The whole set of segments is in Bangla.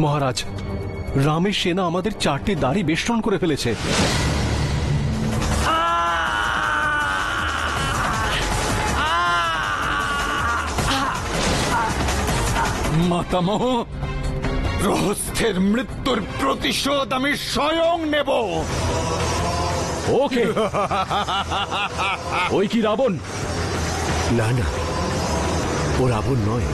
মহারাজ, রামের সেনা আমাদের 4টি দাড়ি বেষ্টন করে ফেলেছে। মাতামহ, প্রহস্থের মৃত্যুর প্রতিশোধ আমি স্বয়ং নেব। ওকে। ওই কি রাবণ? না না, ও রাবণ নয়।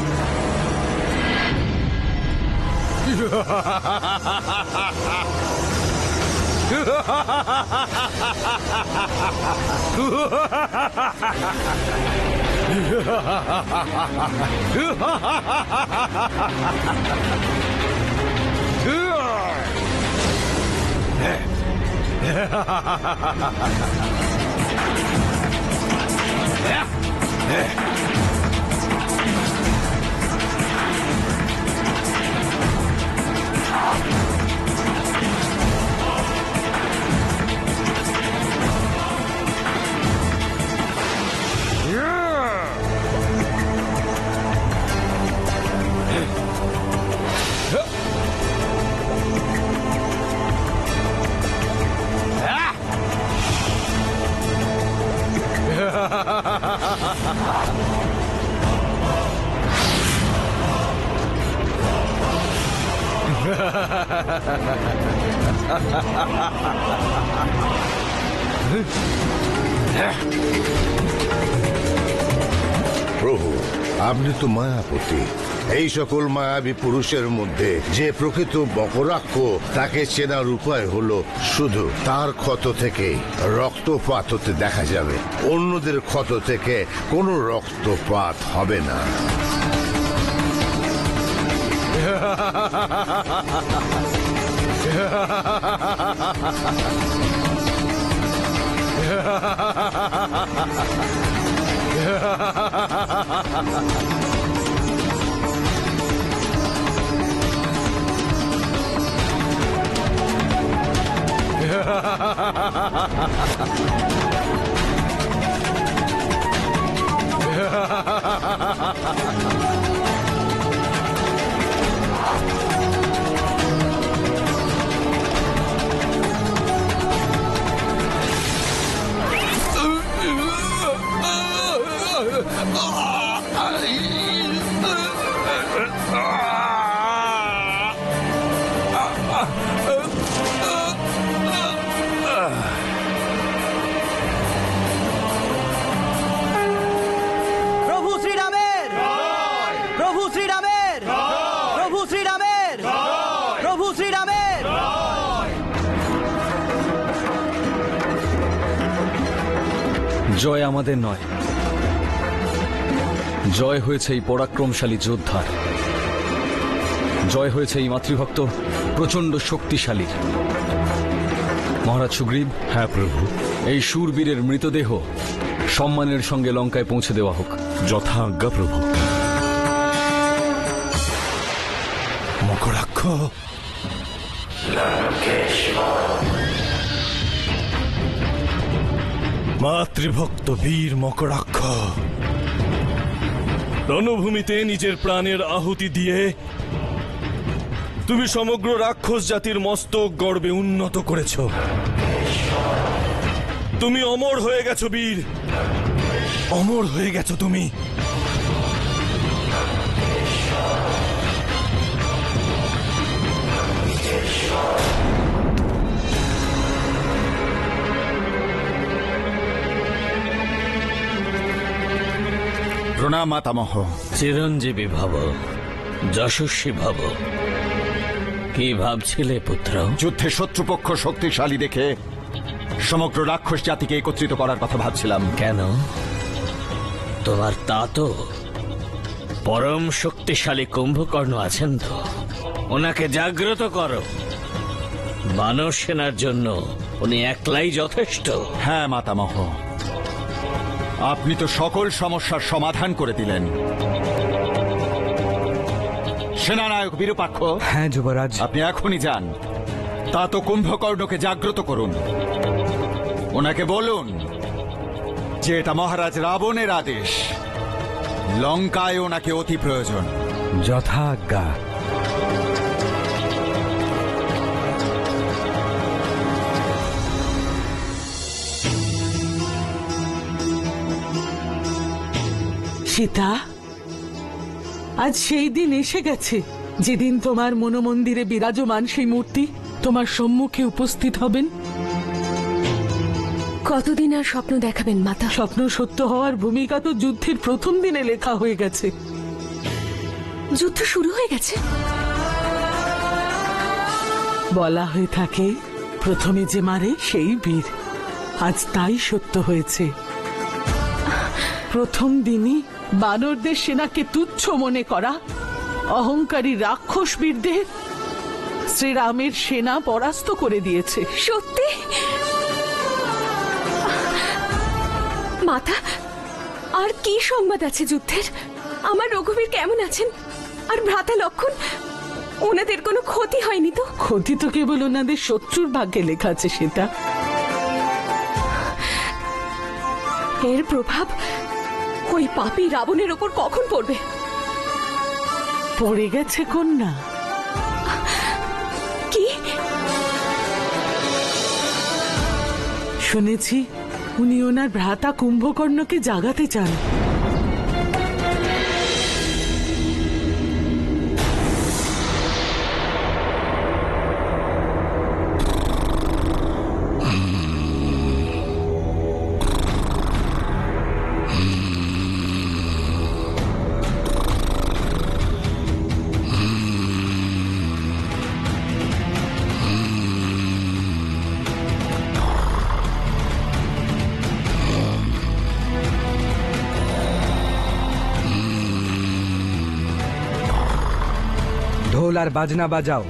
প্রভু, আপনি তো মায়াপতি। এই সকল মায়াবী পুরুষের মধ্যে যে প্রকৃত মকরাক্ষ, তাকে চেনার উপায় হলো শুধু তার ক্ষত থেকে রক্তপাত হতে দেখা যাবে। অন্যদের ক্ষত থেকে কোনো রক্তপাত হবে না। জয় আমাদের নয়, জয় হয়েছে এই পরাক্রমশালী যোদ্ধার। জয় হয়েছে এই মাতৃভক্ত প্রচন্ড শক্তিশালীর। মহারাজ সুগ্রীব। হ্যাঁ প্রভু। এই শূরবীরের মৃতদেহ সম্মানের সঙ্গে লঙ্কায় পৌঁছে দেওয়া হোক। যথা আজ্ঞা প্রভু। মকরাক্ষ, মাতৃভক্ত বীর মকরাক্ষ, রণভূমিতে নিজের প্রাণের আহুতি দিয়ে তুমি সমগ্র রাক্ষস জাতির মস্তক গর্বে উন্নত করেছ। তুমি অমর হয়ে গেছো বীর, অমর হয়ে গেছো তুমি। প্রণাম মাতামহ। চিরঞ্জীবী ভব, যশস্বী ভব। কি ভাবছিলে পুত্র? যুদ্ধে শত্রুপক্ষ শক্তিশালী দেখে সমগ্র রাক্ষস জাতিকে একত্রিত করার কথা ভাবছিলাম। কেন? তোমার তা তো পরম শক্তিশালী কুম্ভকর্ণ আছেন তো, ওনাকে জাগ্রত করো। মানব সেনার জন্য উনি একলাই যথেষ্ট। হ্যাঁ মাতামহ, আপনি তো সকল সমস্যার সমাধান করে দিলেন। সেনানায়ক বিরূপাক্ষ। হ্যাঁ যুবরাজ। আপনি এখনই যান, তা তো কুম্ভকর্ণকে জাগ্রত করুন। ওনাকে বলুন যে এটা মহারাজ রাবণের আদেশ, লঙ্কায় ওনাকে অতি প্রয়োজন। যথা আজ্ঞা। সীতা, আজ সেই দিন এসে গেছে যেদিন তোমার মনোমন্দিরে বিরাজমান সেই মূর্তি তোমার সম্মুখে উপস্থিত হবেন। কতদিন আর স্বপ্ন দেখাবেন মাতা? স্বপ্ন সত্য হওয়ার ভূমিকা তো যুদ্ধের প্রথম দিনে লেখা হয়ে গেছে। যুদ্ধ শুরু হয়ে গেছে? বলা হয়ে থাকে প্রথমে যে মারে সেই বীর। আজ তাই সত্য হয়েছে। প্রথম দিনই বানরদের সেনাকে তুচ্ছ মনে করা অহংকারী রাক্ষস বীরদের শ্রীরামের সেনা পরাস্ত করে দিয়েছে। সত্যি? মাতা, আর কি সংবাদ আছে যুদ্ধের? আমার রঘুবীর কেমন আছেন? আর ভ্রাতা লক্ষণ, ওনাদের কোনো ক্ষতি হয়নি তো? ক্ষতি তো কেবল ওনাদের শত্রুর ভাগ্যে লেখা আছে সীতা। এর প্রভাব ওই পাপী রাবণের ওপর কখন পড়বে? পড়ে গেছে কন্যা। কি শুনেছি উনি ওনার ভ্রাতা কুম্ভকর্ণকে জাগাতে চান। ঢোল আর বাজনা বাজাও।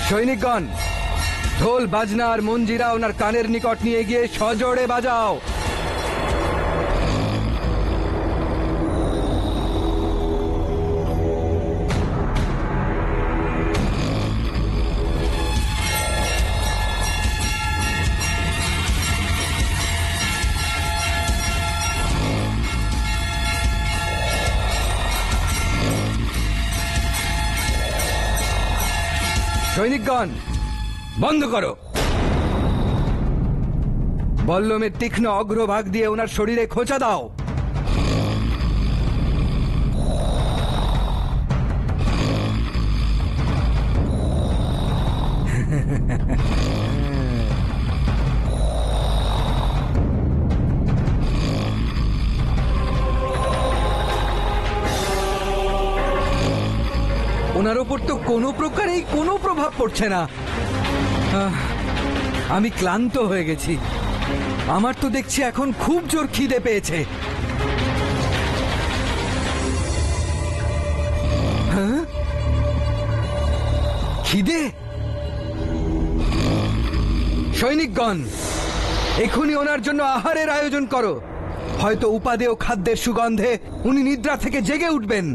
সৈনিকগণ, ঢোল বাজনা আর মঞ্জিরা ওনার কানের নিকট নিয়ে গিয়ে সজোরে বাজাও। সৈনিকগণ, বন্ধ করো। বল্লমের তীক্ষ্ণ অগ্রভাগ দিয়ে ওনার শরীরে খোঁচা দাও। ওনার ওপর তো কোনো প্রকারেই কোনো প্রভাব পড়ছে না। আমি ক্লান্ত হয়ে গেছি। আমার তো দেখছি এখন খুব জোর খিদে পেয়েছে। খিদে? সৈনিকগণ, এখনই ওনার জন্য আহারের আয়োজন করো। হয়তো উপাদেয় খাদ্যের সুগন্ধে উনি নিদ্রা থেকে জেগে উঠবেন।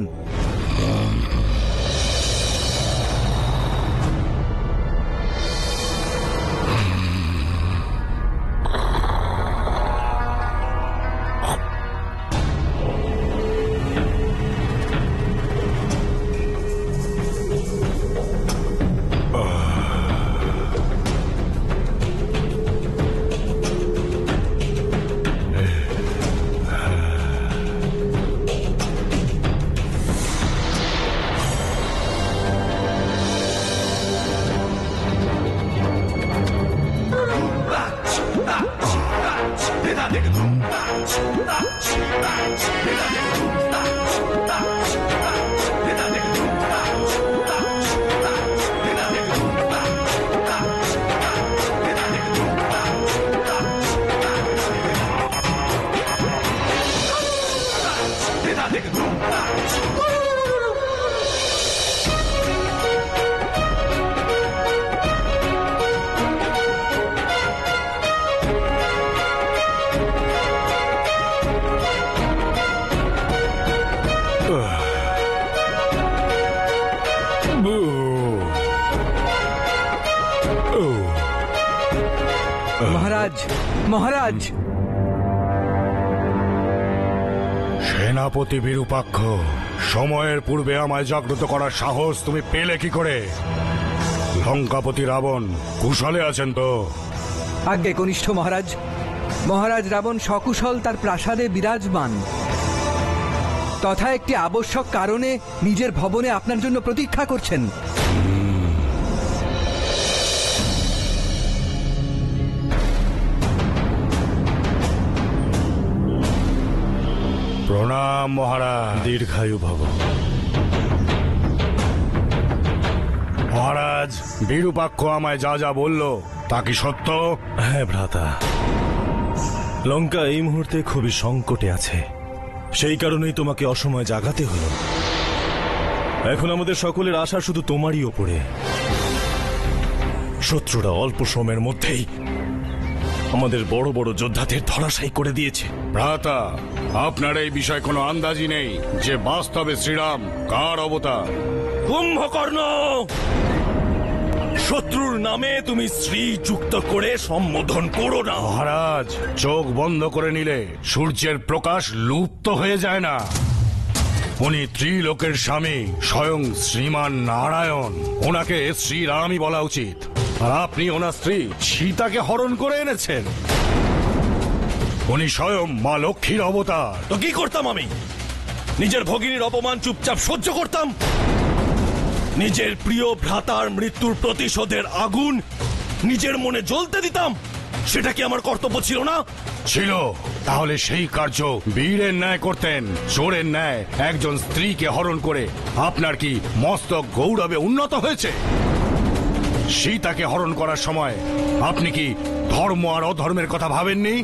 মহারাজ, সেনাপতি বিরূপাক্ষ, সময়ের পূর্বে আমায় জাগ্রত করার সাহস তুমি পেলে কি করে? লঙ্কাপতি রাবণ কুশলে আছেন তো? আজ্ঞে কনিষ্ঠ মহারাজ, মহারাজ রাবণ সকুশল তার প্রাসাদে বিরাজমান, তথা একটি আবশ্যক কারণে নিজের ভবনে আপনার জন্য প্রতীক্ষা করছেন। প্রণাম মহারাজ। দীর্ঘায়ু ভব। মহারাজ, বিরূপাক্ষ আমায় যা যা বলল তা কি সত্য? হ্যাঁ ভ্রাতা, লঙ্কা এই মুহূর্তে খুবই সংকটে আছে, সেই কারণেই তোমাকে অসময়ে জাগাতে হলো। এখন আমাদের সকলের আশা শুধু তোমারই ওপরে। শত্রুরা অল্প সময়ের মধ্যেই আমাদের বড় বড় যোদ্ধাদের ধরাশায়ী করে দিয়েছে। ভ্রাতা, আপনার এই বিষয়ে কোনো আন্দাজই নেই যে বাস্তবে শ্রীরাম কার অবতার? কুম্ভকর্ণ, শত্রুর নামে তুমি শ্রী যুক্ত করে সম্বোধন করো না। মহারাজ, চোখ বন্ধ করে নিলে সূর্যের প্রকাশ লুপ্ত হয়ে যায় না। উনি ত্রিলোকের স্বামী, স্বয়ং শ্রীমান নারায়ণ। ওনাকে শ্রীরামই বলা উচিত। আর আপনি ওনার স্ত্রী সীতাকে হরণ করে এনেছেন। উনি স্বয়ং মা লক্ষ্মীর অবতার। তো কি করতাম আমি? নিজের ভগিনীর অপমান চুপচাপ সহ্য করতাম? নিজের প্রিয় ভ্রাতার মৃত্যুর প্রতিশোধের আগুন নিজের মনে জ্বলতে দিতাম? সেটা কি আমার কর্তব্য ছিল না? ছিল। তাহলে সেই কার্য বীরের ন্যায় করতেন। চোরের ন্যায় একজন স্ত্রীকে হরণ করে আপনার কি মস্তক গৌরবে উন্নত হয়েছে? সীতাকে হরণ করার সময় আপনি কি ধর্ম আর অধর্মের কথা ভাবেননি?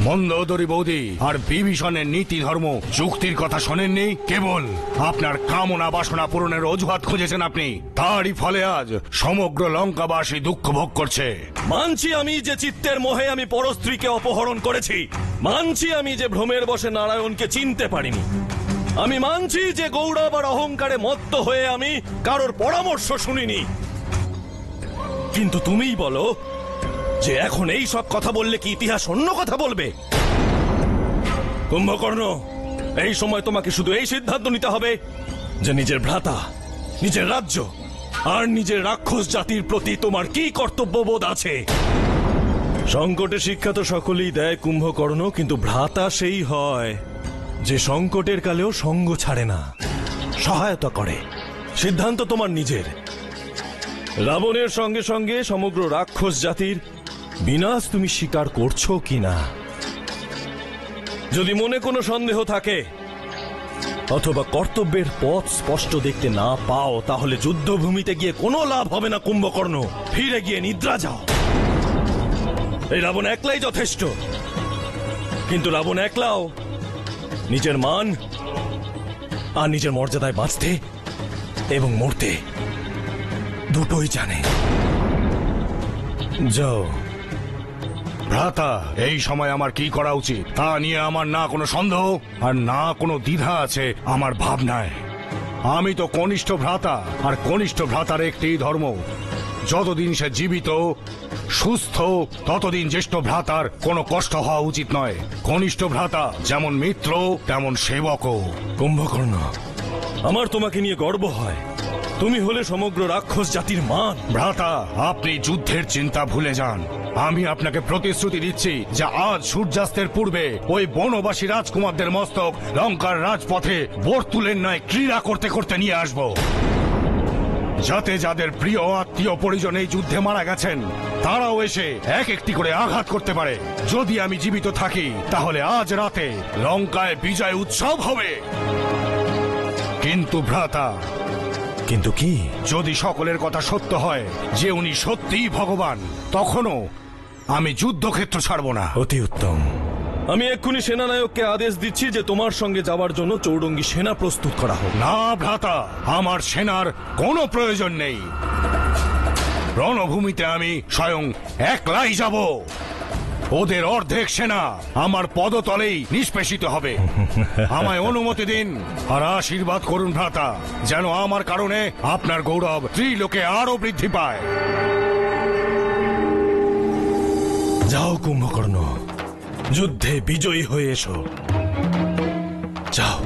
মন্দোদরী বৌদি আর বিভীষণের নীতি ধর্ম যুক্তির কথা শোনেননি? কেবল আপনার কামনা বাসনা পূরণের অজুহাত খুঁজেছেন আপনি। তারই ফলে আজ সমগ্র লঙ্কাবাসী দুঃখ ভোগ করছে। মানছি আমি যে চিত্তের মোহে আমি পরস্ত্রীকে অপহরণ করেছি। মানছি আমি যে ভ্রমের বশে নারায়ণকে চিনতে পারিনি। আমি মানছি যে গৌরব আর অহংকারে মত্ত হয়ে আমি কারোর পরামর্শ শুনিনি। কিন্তু তুমিই বলো যে এখন এই সব কথা বললে কি ইতিহাস অন্য কথা বলবে? কুম্ভকর্ণ, এই সময় তোমাকে শুধু এই সিদ্ধান্ত নিতে হবে যে নিজের ভ্রাতা, নিজের রাজ্য আর নিজের রাক্ষস জাতির প্রতি তোমার কি কর্তব্যবোধ আছে। সংকটে শিক্ষা তো সকলেই দেয় কুম্ভকর্ণ, কিন্তু ভ্রাতা সেই হয় যে সংকটের কালেও সঙ্গ ছাড়ে না, সহায়তা করে। সিদ্ধান্ত তোমার নিজের। রাবণের সঙ্গে সঙ্গে সমগ্র রাক্ষস জাতির বিনাশ তুমি স্বীকার করছো কিনা? যদি মনে কোনো সন্দেহ থাকে অথবা কর্তব্যের পথ স্পষ্ট দেখতে না পাও, তাহলে যুদ্ধভূমিতে গিয়ে কোনো লাভ হবে না কুম্ভকর্ণ। ফিরে গিয়ে নিদ্রা যাও। এই রাবণ একলাই যথেষ্ট, কিন্তু রাবণ একলাও নিজের মান আর নিজের মর্যাদায় বাঁচতে এবং মরতে দুটোই জানে। যাও। ভ্রাতা, এই সময় আমার কি করা উচিত তা নিয়ে আমার না কোনো সন্দেহ আর না কোনো দ্বিধা আছে আমার ভাবনায়। আমি তো কনিষ্ঠ ভ্রাতা, আর কনিষ্ঠ ভ্রাতার একটি ধর্ম, যতদিন সে জীবিত সুস্থ ততদিন জ্যেষ্ঠ ভ্রাতার কোনো কষ্ট হওয়া উচিত নয়। কনিষ্ঠ ভ্রাতা যেমন মিত্র তেমন সেবকও। কুম্ভকর্ণ, আমার তোমাকে নিয়ে গর্ব হয়। তুমি হলে সমগ্র রাক্ষস জাতির মান। ভ্রাতা, আপনি যুদ্ধের চিন্তা ভুলে যান। আমি আপনাকে প্রতিশ্রুতি দিচ্ছি যে আজ সূর্যাস্তের পূর্বে ওই বনবাসী রাজকুমারদের মস্তক লঙ্কার রাজপথে বর্তুলের ন্যায় ক্রীড়া করতে করতে নিয়ে আসব, যাতে যাদের প্রিয় আত্মীয় পরিজন এই যুদ্ধে মারা গেছেন তারাও এসে এক একটি করে আঘাত করতে পারে। যদি আমি জীবিত থাকি তাহলে আজ রাতে লঙ্কায় বিজয় উৎসব হবে। কিন্তু ভ্রাতা, কিন্তু কি? যদি সকলের কথা সত্য হয় যে উনি সত্যিই ভগবান, তখনও আমি যুদ্ধক্ষেত্র ছাড়ব না। অতি উত্তম। আমি এক্ষুনি সেনানায়ককে আদেশ দিচ্ছি যে তোমার সঙ্গে যাওয়ার জন্য চৌরঙ্গী সেনা প্রস্তুত করা হোক। না ভ্রাতা, আমার সেনার কোনো প্রয়োজন নেই। রণভূমিতে আমি স্বয়ং একলাই যাব। ওদের অর্ধেক সেনা আমার পদতলেই নিষ্পেষিত হবে। আমায় অনুমতি দিন আর আশীর্বাদ করুন ভ্রাতা, যেন আমার কারণে আপনার গৌরব ত্রিলোকে আরো বৃদ্ধি পায়। যাও কুম্ভকর্ণ, যুদ্ধে বিজয়ী হয়ে এসো। যাও।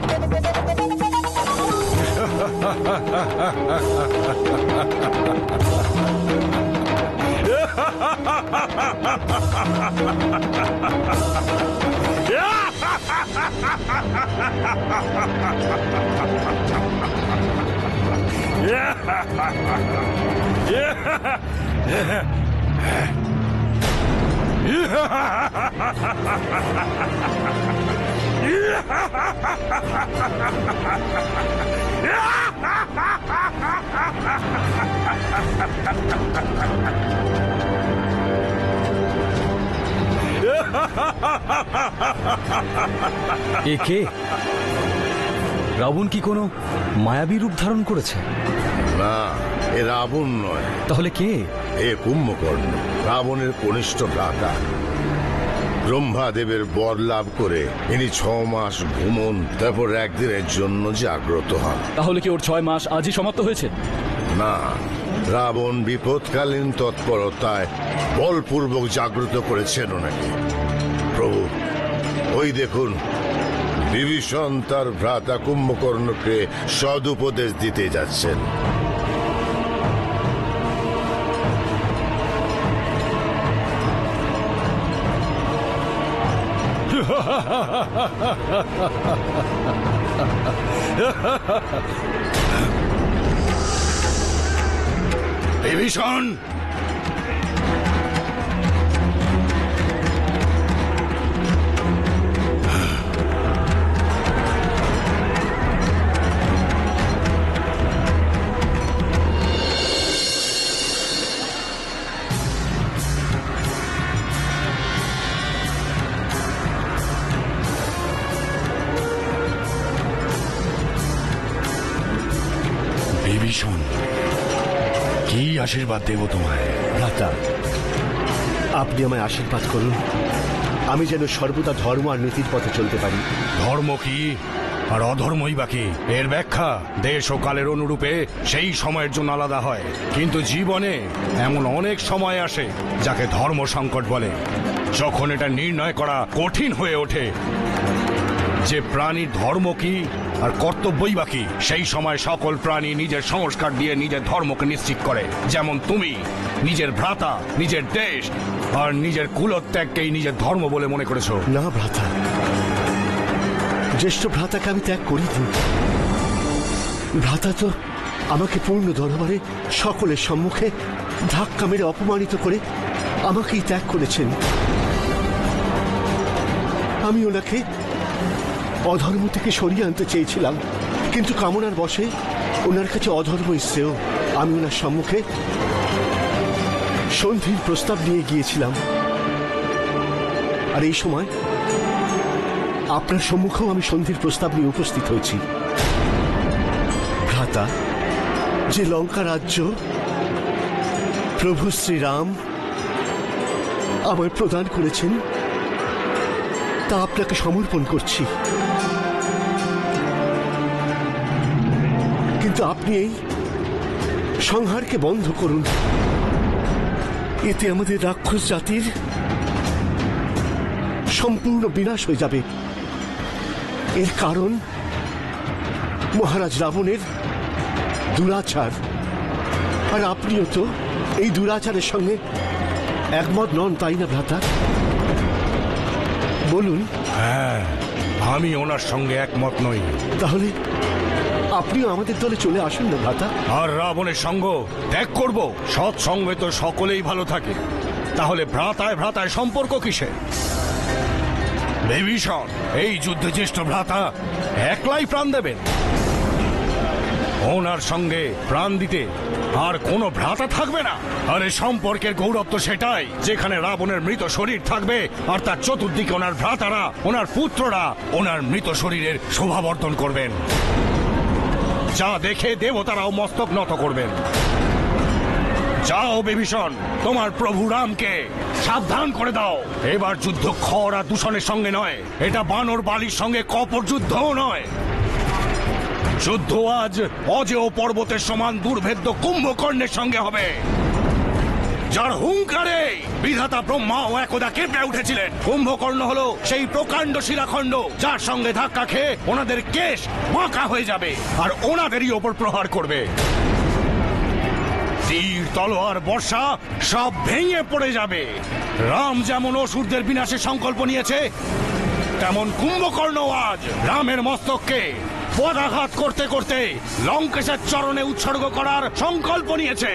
এ কে? রাবণ কি কোনো মায়াবী রূপ ধারণ করেছে? না, এ রাবণ নয়। তাহলে কে? এ কুম্ভকর্ণ, রাবণের কনিষ্ঠ ভ্রাতা। ব্রহ্মাদেবের বর লাভ করে ইনি 6 মাস ঘুমন, তারপর একদিনের জন্য জাগ্রত হন। তাহলে কি ওর 6 মাস আজই সমাপ্ত হয়েছে? না, রাবণ বিপদকালীন তৎপরতায় বলপূর্বক জাগ্রত করেছেন ওনাকে। প্রভু, ওই দেখুন, বিভীষণ তার ভ্রাতা কুম্ভকর্ণকে সদুপদেশ দিতে যাচ্ছেন। বিভীষণ, বিভীষণ, কি আশীর্বাদ দেব তোমায়? ভ্রাতা, আপনি আমায় আশীর্বাদ করুন, আমি যেন সর্বদা ধর্ম আর নীতির পথে চলতে পারি। ধর্ম কি আর অধর্মই বাকি, এর ব্যাখ্যা দেশ ও কালের অনুরূপে সেই সময়ের জন্য আলাদা হয়। কিন্তু জীবনে এমন অনেক সময় আসে যাকে ধর্ম সংকট বলে, যখন এটা নির্ণয় করা কঠিন হয়ে ওঠে যে প্রাণীর ধর্ম কি আর কর্তব্যই বাকি। সেই সময় সকল প্রাণী নিজের সংস্কার দিয়ে নিজের ধর্মকে নিশ্চিত করে। যেমন তুমি নিজের ভ্রাতা, নিজের দেশ আর নিজের কুলত্যাগকেই নিজের ধর্ম বলে মনে করেছো। না ভ্রাতা, জ্যেষ্ঠ ভ্রাতাকে আমি ত্যাগ করিনি। ভ্রাতা তো আমাকে পূর্ণ দরবারে সকলের সম্মুখে ধাক্কা মেরে অপমানিত করে আমাকেই ত্যাগ করেছেন। আমি ওনাকে অধর্ম থেকে সরিয়ে আনতে চেয়েছিলাম, কিন্তু কামনার বশে ওনার কাছে অধর্মই শ্রেয়। আমি ওনার সম্মুখে সন্ধির প্রস্তাব নিয়ে গিয়েছিলাম, আর এই সময় আপনার সম্মুখেও আমি সন্ধির প্রস্তাব নিয়ে উপস্থিত হয়েছি। ভ্রাতা, যে লঙ্কা রাজ্য প্রভু শ্রীরাম আমায় প্রদান করেছেন তা আপনাকে সমর্পণ করছি। কিন্তু আপনি এই সংহারকে বন্ধ করুন, এতে আমাদের রাক্ষস জাতির সম্পূর্ণ বিনাশ হয়ে যাবে। এর কারণ মহারাজ রাবণের দুরাচার, আর আপনিও তো এই দুরাচারের সঙ্গে একমত নন, তাই না ভ্রাতা? বলুন। হ্যাঁ, আমি ওনার সঙ্গে একমত নই। তাহলে আপনিও আমাদের দলে চলে আসুন না ভ্রাতা। আর রাবণের সঙ্গ ত্যাগ করব? সৎসঙ্গে তো সকলেই ভালো থাকে, তাহলে ভ্রাতায় ভ্রাতায় সম্পর্ক কিসে? বিভীষণ, এই যুদ্ধে জ্যেষ্ঠ ভ্রাতা একলাই প্রাণ দেবেন। ওনার সঙ্গে প্রাণ দিতে আর কোনো ভ্রাতা থাকবে না। আরে সম্পর্কের গৌরব তো সেটাই যেখানে রাবণের মৃত শরীর থাকবে আর তার চতুর্দিকে ওনার ভ্রাতারা, ওনার পুত্ররা ওনার মৃত শরীরের শোভাবর্ধন করবেন, যা দেখে দেবতারাও মস্তক নত করবেন। যাও বিভীষণ, তোমার প্রভু রামকে সাবধান করে দাও, এবার যুদ্ধ খরা দূষণের সঙ্গে নয়, এটা বানর বালির সঙ্গে কপট যুদ্ধও নয়। যুদ্ধ আজ অজেয় পর্বতের সমান দুর্ভেদ্য কুম্ভকর্ণের সঙ্গে হবে, যার হুঙ্কারে বিধাতা ব্রহ্মাও একদা কেঁপে উঠেছিলেন। কুম্ভকর্ণ হলো সেই প্রকাণ্ড শিলাখণ্ড যার সঙ্গে ধাক্কা খেয়ে ওনাদের কেশ বাঁকা হয়ে যাবে আর ওনাদেরই ওপর প্রহার করবে। তীর তলোয়ার বর্ষা সব ভেঙে পড়ে যাবে। রাম যেমন অসুরদের বিনাশের সংকল্প নিয়েছে, তেমন কুম্ভকর্ণ আজ রামের মস্তককে পদাঘাত করতে করতে লঙ্কেশের চরণে উৎসর্গ করার সংকল্প নিয়েছে।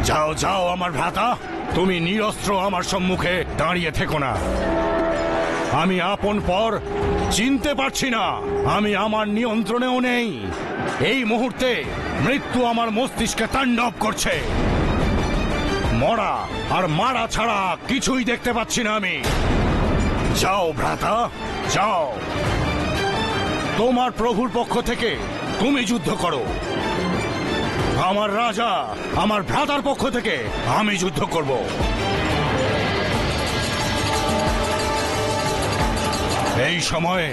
যাও যাও আমার ভ্রাতা, তুমি নিরস্ত্র আমার সম্মুখে দাঁড়িয়ে থেকো না। আমি আপন পর চিনতে পারছি না, আমি আমার নিয়ন্ত্রণেও নেই। এই মুহূর্তে মৃত্যু আমার মস্তিষ্কে তাণ্ডব করছে। মরা আর মারা ছাড়া কিছুই দেখতে পাচ্ছি না আমি। যাও ভ্রাতা, যাও। তোমার প্রভুর পক্ষ থেকে তুমি যুদ্ধ করো, আমার রাজা আমার ভ্রাতার পক্ষ থেকে আমি যুদ্ধ করব। এই সময়ে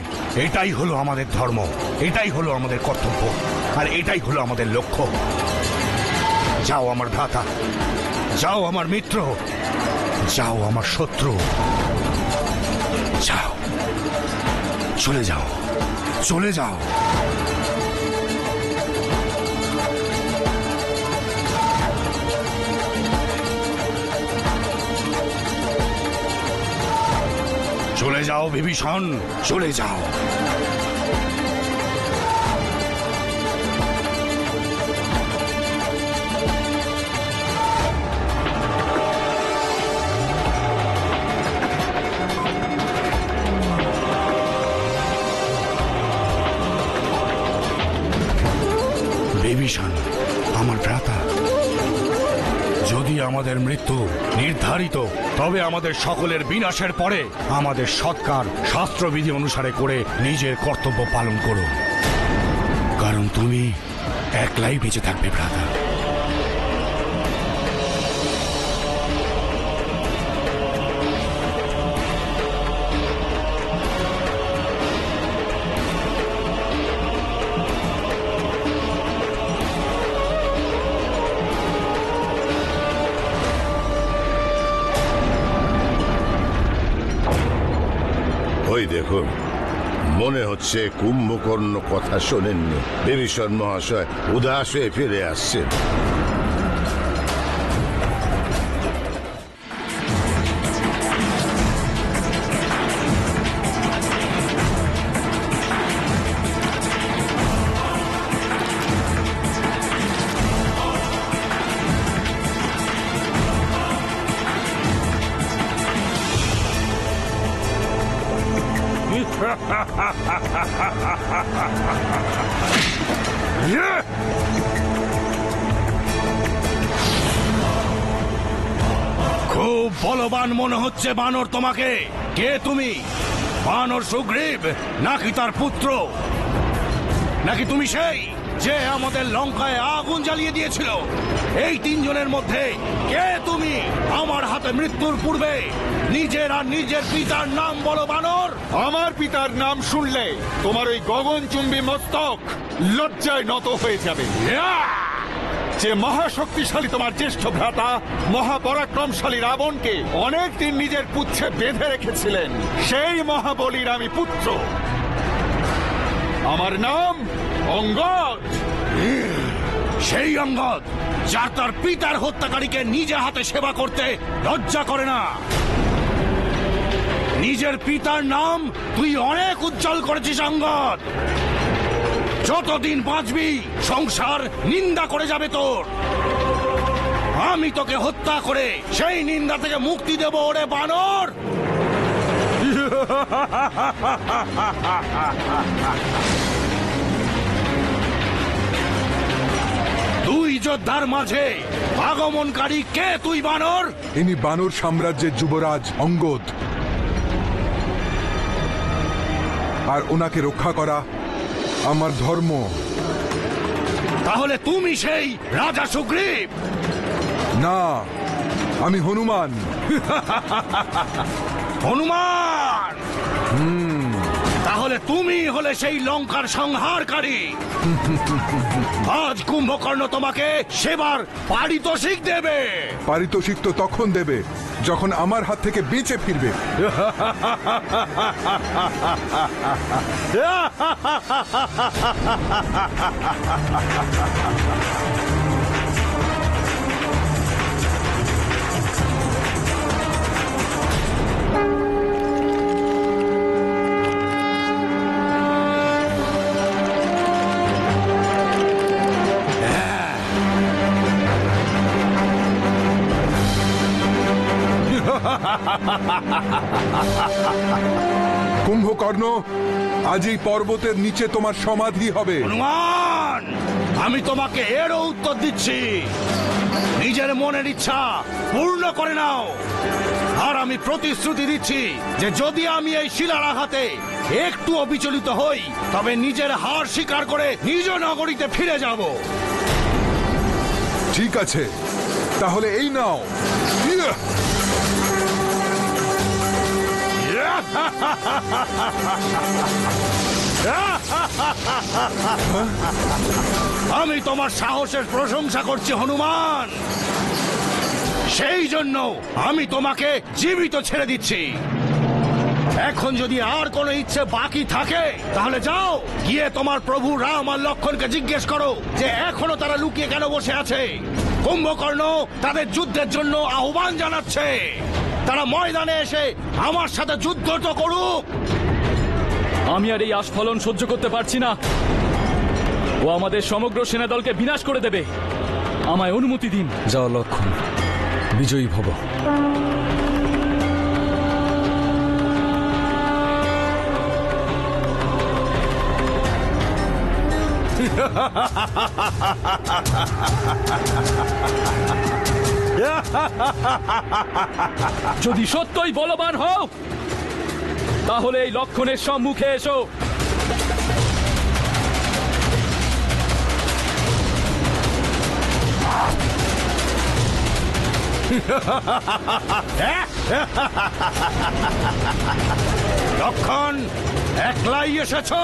এটাই হলো আমাদের ধর্ম, এটাই হলো আমাদের কর্তব্য, আর এটাই হলো আমাদের লক্ষ্য। যাও আমার ভ্রাতা, যাও আমার মিত্র, যাও আমার শত্রু, যাও, চলে যাও, চলে যাও। চলে যাও বিভীষণ, চলে যাও। বিভীষণ, আমার ভ্রাতা, যদি আমাদের মৃত্যু নির্ধারিত, তবে আমাদের সকলের বিনাশের পরে আমাদের সৎকার শাস্ত্রবিধি অনুসারে করে নিজের কর্তব্য পালন করো, কারণ তুমি একলাই বেঁচে থাকবে ভ্রাতা। ওই দেখুন, মনে হচ্ছে কুম্ভকর্ণ কথা শোনেননি। বিভীষণ মহাশয় উদাস হয়ে ফিরে আসছেন। খুব বলবান মনে হচ্ছে বানর তোমাকে। কে তুমি? বানর সুগ্রীব, নাকি তার পুত্র? নাকি তুমি সেই যে আমাদের লঙ্কায় আগুন জ্বালিয়ে দিয়েছিল? এই তিনজনের মধ্যে কে তুমি? আমার হাতে মৃত্যুর পূর্বে নিজের আর নিজের পিতার নাম বলো বানর। আমার পিতার নাম শুনলে তোমার ওই গগনচুম্বী মস্তক লজ্জায় নত হয়ে যাবে। যে মহাশক্তিশালী তোমার জ্যেষ্ঠ ভ্রাতা মহাপরাক্রমশালী রাবণকে অনেক দিন নিজের পুচ্ছে বেঁধে রেখেছিলেন, সেই মহাবলীর আমি পুত্র। আমার নাম অঙ্গদ। সেই অঙ্গদ যার তার পিতার হত্যাকারীকে নিজে হাতে সেবা করতে লজ্জা করে না। নিজের পিতার নাম তুই অনেক উজ্জ্বল করেছিস অঙ্গদ। যতদিন বাঁচবি সংসার নিন্দা করে যাবে তোর। আমি তোকে হত্যা করে সেই নিন্দা থেকে মুক্তি দেব ওরে বানর। দুই যোদ্ধার মাঝে আগমনকারী কে তুই বানর? ইনি বানর সাম্রাজ্যের যুবরাজ অঙ্গদ, আর ওনাকে রক্ষা করা আমার ধর্ম। তাহলে তুমি সেই রাজা সুগ্রীব? না, আমি হনুমান। হনুমান? তাহলে তুমি হলে সেই লঙ্কার সংহারকারী। আজ কুম্ভকর্ণ তোমাকে সেবার পারিতোষিক দেবে। পারিতোষিক তো তখন দেবে যখন আমার হাত থেকে বেঁচে ফিরবে। কুম্ভকর্ণ, আজ এই পর্বতের নিচে তোমার সমাধি হবে। হনুমান, আমি তোমাকে এরও উত্তর দিচ্ছি, নিজের মনের ইচ্ছা পূর্ণ করে নাও। আর আমি প্রতিশ্রুতি দিচ্ছি যে যদি আমি এই শিলার আঘাতে একটুও বিচলিত হই, তবে নিজের হার স্বীকার করে নিজ নগরীতে ফিরে যাব। ঠিক আছে, তাহলে এই নাও। ইয়া! আমি তোমার সাহসের প্রশংসা করছি হনুমান, সেই জন্য আমি তোমাকে জীবিত ছেড়ে দিচ্ছি। এখন যদি আর কোনো ইচ্ছে বাকি থাকে তাহলে যাও, গিয়ে তোমার প্রভু রাম আর লক্ষ্মণকে জিজ্ঞেস করো যে এখনো তারা লুকিয়ে কেন বসে আছে। কুম্ভকর্ণ তাদের যুদ্ধের জন্য আহ্বান জানাচ্ছে, তারা ময়দানে এসে আমার সাথে যুদ্ধ তো করুক। আমি আর এই আস্ফলন সহ্য করতে পারছি না। ও আমাদের সমগ্র সেনাদলকে বিনাশ করে দেবে। আমায় অনুমতি দিন। যাও লক্ষণ, বিজয়ী ভব। যদি সত্যই বলবান হও তাহলে এই লক্ষণের সম্মুখে এসো। লক্ষণ, একলাই এসেছো?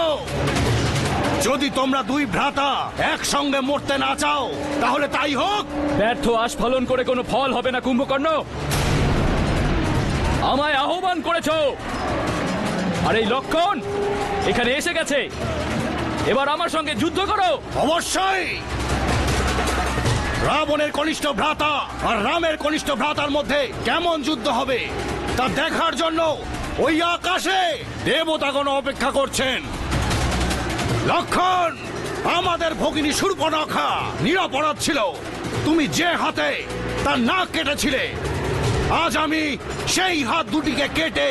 যদি তোমরা দুই ভ্রাতা একসঙ্গে মরতে না চাও তাহলে তাই হোক। ব্যর্থ আস্ফলন করে কোনো ফল হবে না কুম্ভকর্ণ। আমায় আহ্বান করেছো, আর এই লক্ষণ এখানে এসে গেছে। এবার আমার সঙ্গে যুদ্ধ করো। অবশ্যই। রাবণের কনিষ্ঠ ভ্রাতা আর রামের কনিষ্ঠ ভ্রাতার মধ্যে কেমন যুদ্ধ হবে তা দেখার জন্য ওই আকাশে দেবতাগণ অপেক্ষা করছেন। লক্ষণ, আমাদের ভগিনী শূর্পণখা নিরপরাধ ছিল। তুমি যে হাতে তার নাক কেটেছিলে, আজ আমি সেই হাত দুটিকে কেটে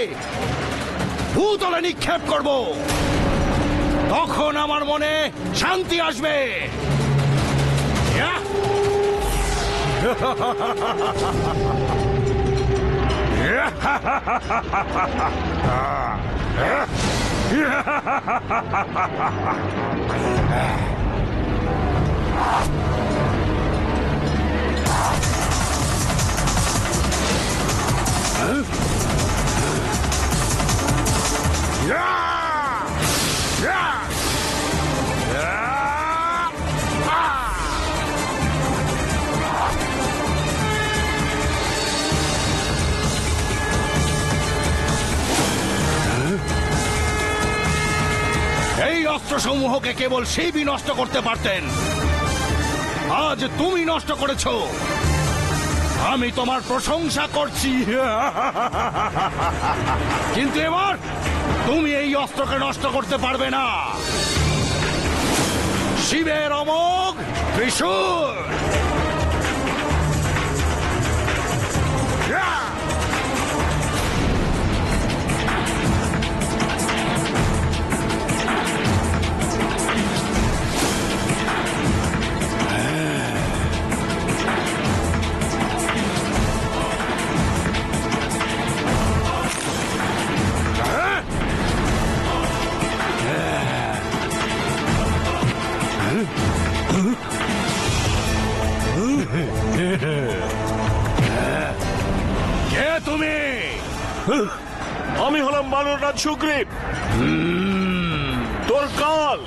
ভূতলে নিক্ষেপ করব। তখন আমার মনে শান্তি আসবে। এই অস্ত্রসমূহকে কেবল শিবই নষ্ট করতে পারতেন। আজ তুমি নষ্ট করেছো। আমি তোমার প্রশংসা করছি, কিন্তু এবার তুমি এই অস্ত্রকে নষ্ট করতে পারবে না। শিবের অমোঘ ত্রিশূল। কে তুমি? আমি হলাম বানররাজ সুগ্রীব। তোর কাল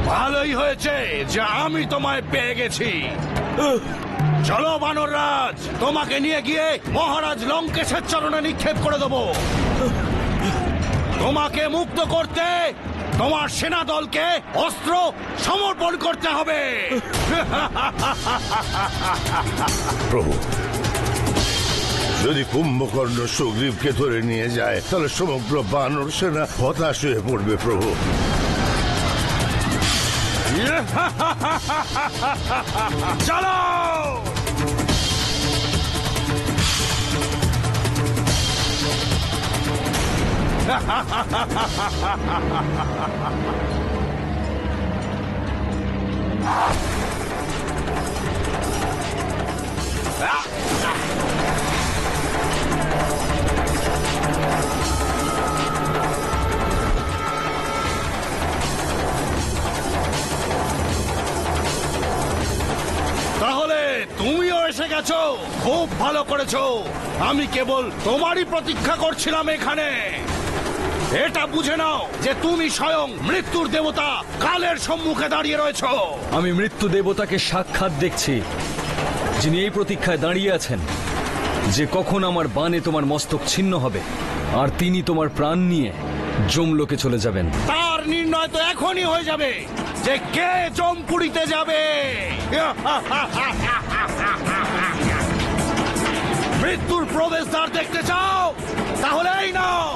ভালোই হয়েছে যে আমি তোমায় পেয়ে গেছি। চলো বানররাজ, তোমাকে নিয়ে গিয়ে মহারাজ লঙ্কেশের চরণে নিক্ষেপ করে দেবো। তোমাকে মুক্ত করতে তোমার সেনা দলকে অস্ত্র সমর্পণ করতে হবে। প্রভু, যদি কুম্ভকর্ণ সুগ্রীবকে ধরে নিয়ে যায় তাহলে সমগ্র বানর সেনা হতাশ হয়ে পড়বে প্রভু। চলো তাহলে তুমিও এসে গেছো, খুব ভালো করেছো। আমি কেবল তোমারই প্রতীক্ষা করছিলাম এখানে। এটা বুঝে নাও যে তুমি স্বয়ং মৃত্যুর দেবতা কালের সম্মুখে দাঁড়িয়ে রয়েছো। আমি মৃত্যু দেবতাকে সাক্ষাৎ দেখছি, যিনি এই প্রতীক্ষায় দাঁড়িয়ে আছেন যে কখন আমার বাণে তোমার মস্তক ছিন্ন হবে আর তিনি তোমার প্রাণ নিয়ে যমলোকে চলে যাবেন। তার নির্ণয় তো এখনই হয়ে যাবে যে কে জমপুরিতে যাবে। মৃত্যুর প্রবেশদ্বার দেখতে চাও? তাহলে এই নাও।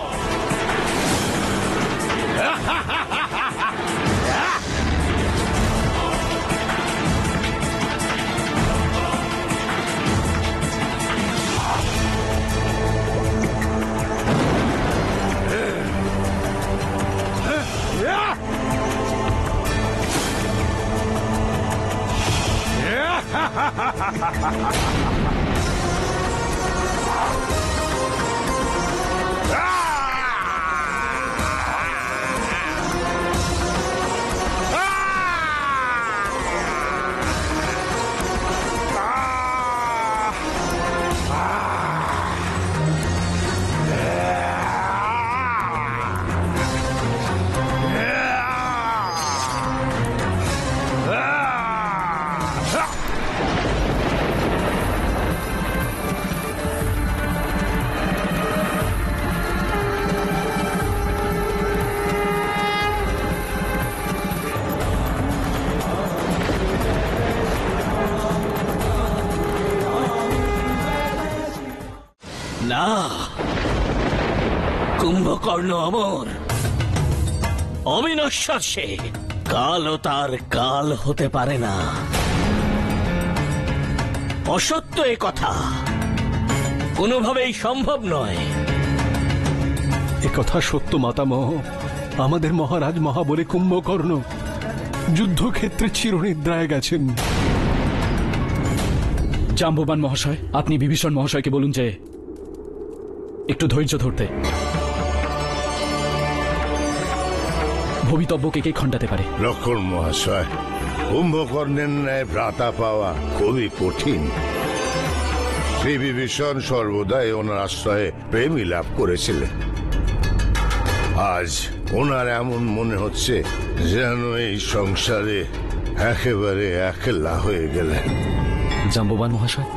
না, কুম্ভকর্ণ অমর, অবিনশ্বর সে। কালও তার কাল হতে পারে না। অসত্য এ কথা, কোনোভাবেই সম্ভব নয়। কথা সত্য মাতামহ। আমাদের মহারাজ মহাবলী কুম্ভকর্ণ যুদ্ধক্ষেত্রে চিরনিদ্রায় গেছেন। জাম্ববান মহাশয়, আপনি বিভীষণ মহাশয়কে বলুন যে একটু ধৈর্য ধরতে। ভবিতব্যকে কে খণ্ডাতে পারে? লক্ষণ মহাশয়, কুম্ভকর্ণের ন্যায় ভ্রাতা পাওয়া খুবই কঠিন। শ্রী বিভীষণ সর্বদাই ওনার আশ্রয়ে প্রেমী লাভ করেছিলেন। আজ ওনার এমন মনে হচ্ছে যেন এই সংসারে একেবারে একলা হয়ে গেলেন। জাম্ববান মহাশয়,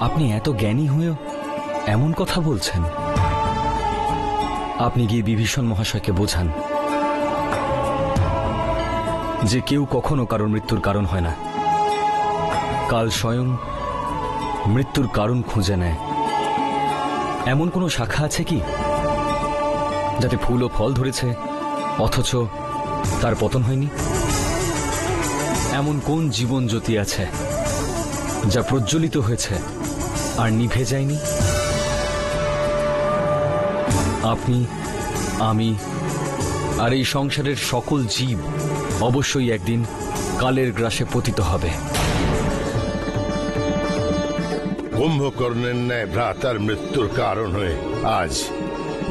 আপনি এত জ্ঞানী হয়েও এমন কথা বলছেন। আপনি গিয়ে বিভীষণ মহাশয়কে বোঝান যে কেউ কখনো কারোর মৃত্যুর কারণ হয় না। কাল স্বয়ং মৃত্যুর কারণ খুঁজে নেয়। এমন কোনো শাখা আছে কি যাতে ফুল ও ফল ধরেছে অথচ তার পতন হয়নি? এমন কোন জীবন জ্যোতি আছে যা প্রজ্বলিত হয়েছে আর নিভে যায়নি? আপনি, আমি আর এই সংসারের সকল জীব অবশ্যই একদিন কালের গ্রাসে পতিত হবে। কুম্ভকর্ণের ন্যায় ভ্রাতার মৃত্যুর কারণ হয়ে আজ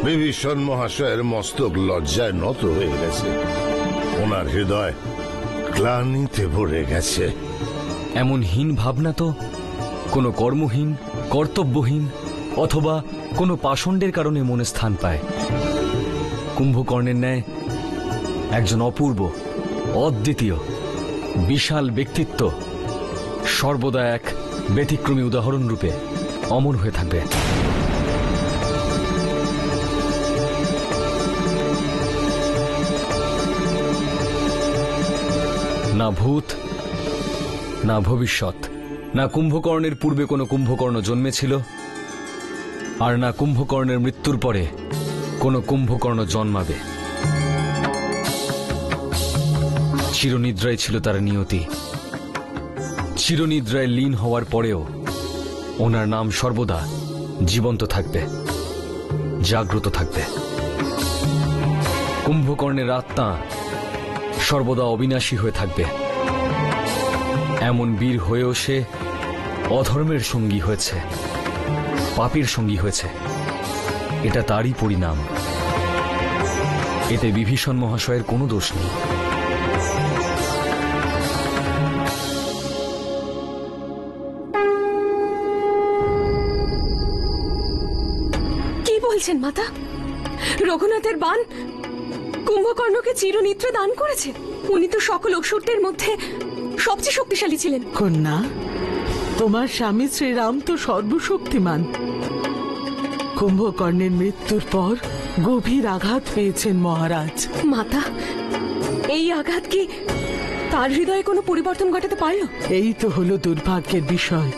বিভীষণ মহাশয়ের মস্তক লজ্জায় নত হয়ে গেছে। ওনার হৃদয় গ্লানিতে ভরে গেছে। এমন হীন ভাবনা তো কোনো কর্মহীন, কর্তব্যহীন অথবা কোনো পাষণ্ডের কারণে মনে স্থান পায়। কুম্ভকর্ণের ন্যায় একজন অপূর্ব, অদ্বিতীয়, বিশাল ব্যক্তিত্ব সর্বদা এক ব্যতিক্রমী উদাহরণ রূপে অমর হয়ে থাকবে। না ভূত, না ভবিষ্যৎ, না কুম্ভকর্ণের পূর্বে কোনো কুম্ভকর্ণ জন্মেছিল, আর না কুম্ভকর্ণের মৃত্যুর পরে কোনো কুম্ভকর্ণ জন্মাবে। চিরনিদ্রায় ছিল তার নিয়তি। চিরনিদ্রায় লীন হওয়ার পরেও ওনার নাম সর্বদা জীবন্ত থাকবে, জাগ্রত থাকবে। কুম্ভকর্ণের আত্মা সর্বদা অবিনাশী হয়ে থাকবে। এমন বীর হয়েও সে অধর্মের সঙ্গী হয়েছে, পাপীর সঙ্গী হয়েছে। এটা তারই পরিণাম। এতে বিভীষণ মহাশয়ের কোনো দোষ নেই। কি বলছেন মাতা? রঘুনাথের বাণ কুম্ভকর্ণকে চিরনিদ্রা দান করেছে? উনি তো সকল অসুরদের মধ্যে সবচেয়ে শক্তিশালী ছিলেন। কন্যা, তোমার স্বামী শ্রীরাম তো সর্বশক্তিমান। কুম্ভকর্ণের মৃত্যুর পর গভীর আঘাত পেয়েছেন মহারাজ। মাতা, এই আঘাত কি তার হৃদয়ে কোনো পরিবর্তন ঘটাতে পারল? এই তো হলো দুর্ভাগ্যের বিষয়।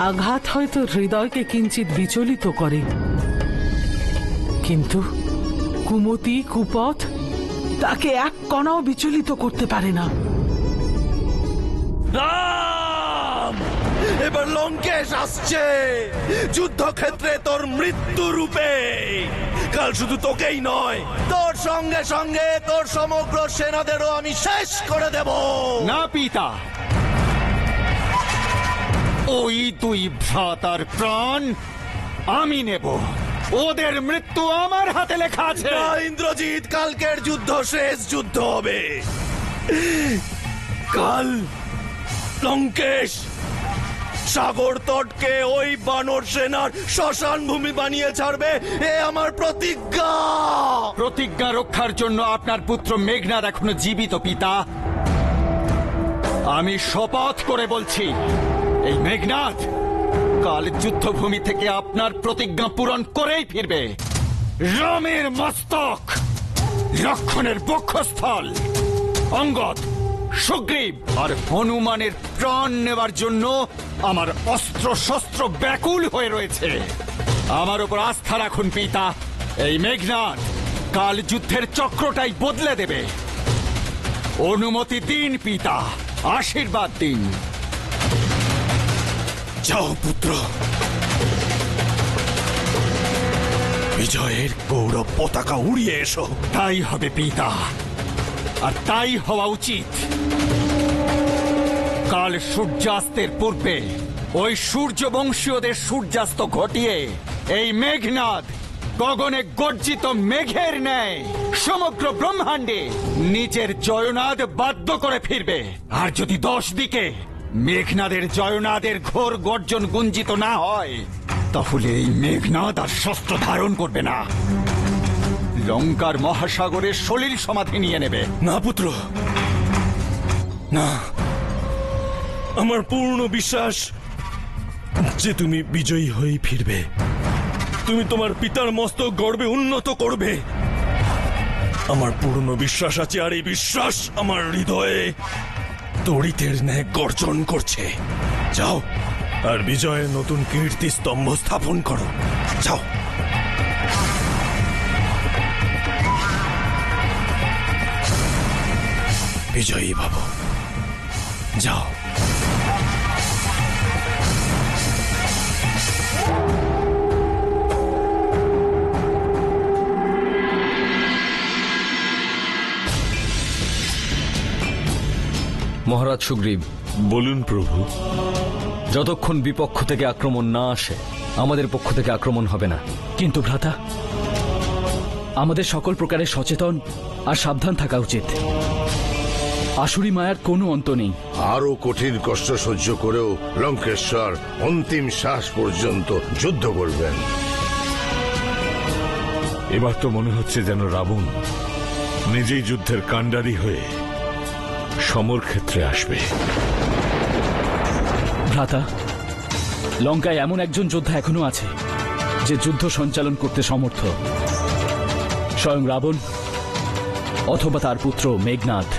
আঘাত হয়তো হৃদয়কে কিঞ্চিত বিচলিত করে, কিন্তু কুমতি, কুপথ তাকে এক কণাও বিচলিত করতে পারে না। রাম, এবার লঙ্কেশ আসছে যুদ্ধক্ষেত্রে তোর মৃত্যু রূপে। কাল শুধু তোকেই নয়, তোর সঙ্গে সঙ্গে তোর সমগ্র সেনাদেরও আমি শেষ করে দেব। না পিতা, ওই দুই ভ্রাতার প্রাণ আমি নেব। ওদের মৃত্যু আমার হাতে লেখা আছে। না ইন্দ্রজিৎ, কালকের যুদ্ধ শেষ যুদ্ধ হবে। কাল লঙ্কেশ সাগর তটকে ওই বানর সেনার শ্মশান ভূমি বানিয়ে ছাড়বে, এ আমার প্রতিজ্ঞা। প্রতিজ্ঞা রক্ষার জন্য আপনার পুত্র মেঘনাদ এখনো জীবিত পিতা। আমি শপথ করে বলছি, এই মেঘনাদ কাল যুদ্ধভূমি থেকে আপনার প্রতিজ্ঞা পূরণ করেই ফিরবে। রামের মস্তক, লক্ষণের বক্ষস্থল, অঙ্গদ, সুগ্রীব আর হনুমানের প্রাণ নেবার জন্য আমার অস্ত্র শস্ত্র ব্যাকুল হয়ে রয়েছে। আমার উপর আস্থা রাখুন পিতা। এই মেঘনাদ কাল যুদ্ধের চক্রটাই বদলে দেবে। অনুমতি দিন পিতা, আশীর্বাদ দিন। যাও পুত্র, বিজয়ের গৌরব পতাকা উড়িয়ে এসো। তাই হবে পিতা, আর তাই হওয়া উচিত। কাল সূর্যাস্তের পূর্বে ওই সূর্যবংশীয়দের সূর্যাস্ত ঘটিয়ে এই মেঘনাদ গগনে গর্জিত মেঘের ন্যায় সমগ্র ব্রহ্মাণ্ডে নিজের জয়নাদ বাধ্য করে ফিরবে। আর যদি 10 দিকে মেঘনাদের জয়নাদের ঘোর গর্জন গুঞ্জিত না হয়, তাহলে এই মেঘনাদ আর শস্ত্র ধারণ করবে না, লঙ্কার মহাসাগরে সলিল সমাধি নিয়ে নেবে। না পুত্র, না। আমার পূর্ণ বিশ্বাস যে তুমি বিজয়ী হয়ে ফিরবে। তুমি তোমার পিতার মস্তক গর্বে উন্নত করবে। আমার পূর্ণ বিশ্বাস আছে, আর এই বিশ্বাস আমার হৃদয়ে তড়িতের ন্যায় গর্জন করছে। যাও, আর বিজয়ের নতুন কীর্তি স্তম্ভ স্থাপন করো। যাও। বিজয়ী ভাবো, যাও। মহারাজ সুগ্রীব, বলুন প্রভু। যতক্ষণ বিপক্ষ থেকে আক্রমণ না আসে আমাদের পক্ষ থেকে আক্রমণ হবে না। কিন্তু ভ্রাতা, আমাদের সকল প্রকারের সচেতন আর সাবধান থাকা উচিত। আসুরি মায়ার কোনো অন্ত নেই। আরো কঠিন কষ্ট সহ্য করেও লঙ্কেশ্বর অন্তিম শ্বাস পর্যন্ত যুদ্ধ করবেন। এবার তো মনে হচ্ছে যেন রাবণ নিজেই যুদ্ধের কাণ্ডারি হয়ে সমর ক্ষেত্রে আসবে। ভ্রাতা, লঙ্কায় এমন একজন যোদ্ধা এখনো আছে যে যুদ্ধ সঞ্চালন করতে সমর্থ, স্বয়ং রাবণ অথবা তার পুত্র মেঘনাদ।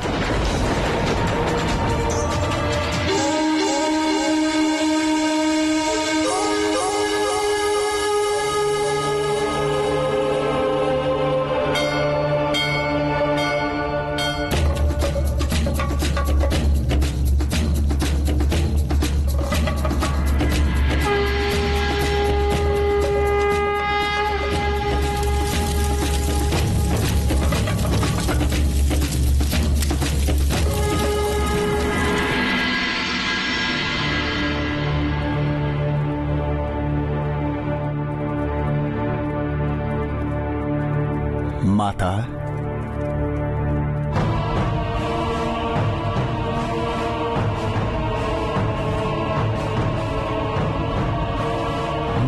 মাতা,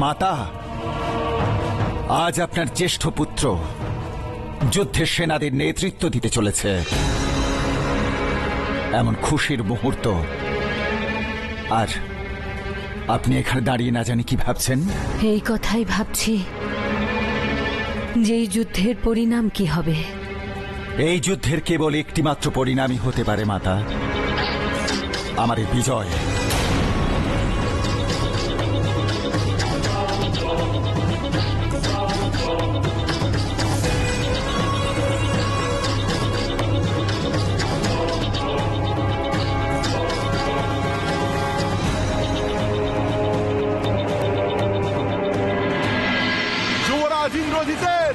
মাতা, আজ আপনার জ্যেষ্ঠ পুত্র যুদ্ধের সেনাদের নেতৃত্ব দিতে চলেছে। এমন খুশির মুহূর্ত, আর আপনি এখানে দাঁড়িয়ে না জানি কি ভাবছেন? এই কথাই ভাবছি যে এই যুদ্ধের পরিণাম কি হবে। এই যুদ্ধের কেবল একটিমাত্র পরিণামই হতে পারে মাতা, আমাদের বিজয়। যুবরাজ ইন্দ্রজিতের,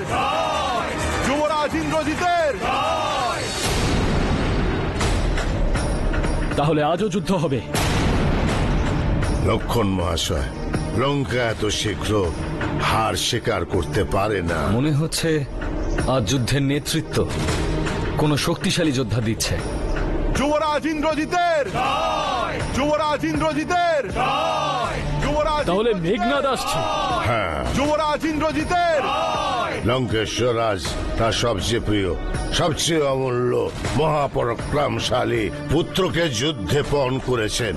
যুবরাজ ইন্দ্রজিতের। তাহলে আজও যুদ্ধ হবে। লক্ষণ মহাশয়, লঙ্কা এত শীঘ্র হার স্বীকার করতে পারে না। মনে হচ্ছে আজ যুদ্ধের নেতৃত্ব কোনো শক্তিশালী যোদ্ধা দিচ্ছে। যুবরাজ ইন্দ্রজিতের, যুবরাজ ইন্দ্রজিতের, যুবরাজ। তাহলে মেঘনাদ আসছে। হ্যাঁ, যুবরাজ ইন্দ্রজিতের। লঙ্কেশ্বর আজ তার সবচেয়ে প্রিয়, সবচেয়ে অমূল্য, মহাপরাক্রমশালী পুত্রকে যুদ্ধে পণ করেছেন।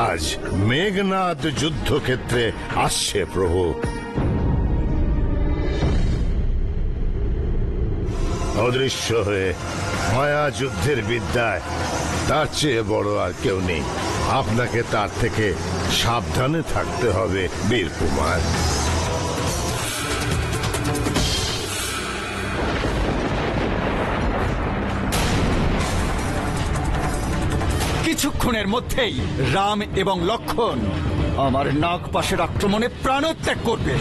আজ মেঘনাদ যুদ্ধক্ষেত্রে আসছে প্রভু। অদৃশ্য হয়ে মায়া যুদ্ধের বিদ্যায় তার চেয়ে বড় আর কেউ নেই। আপনাকে তার থেকে সাবধানে থাকতে হবে বীর কুমার। কিছুক্ষণের মধ্যেই রাম এবং লক্ষণ আমার নাগপাশের আক্রমণে প্রাণত্যাগ করবে।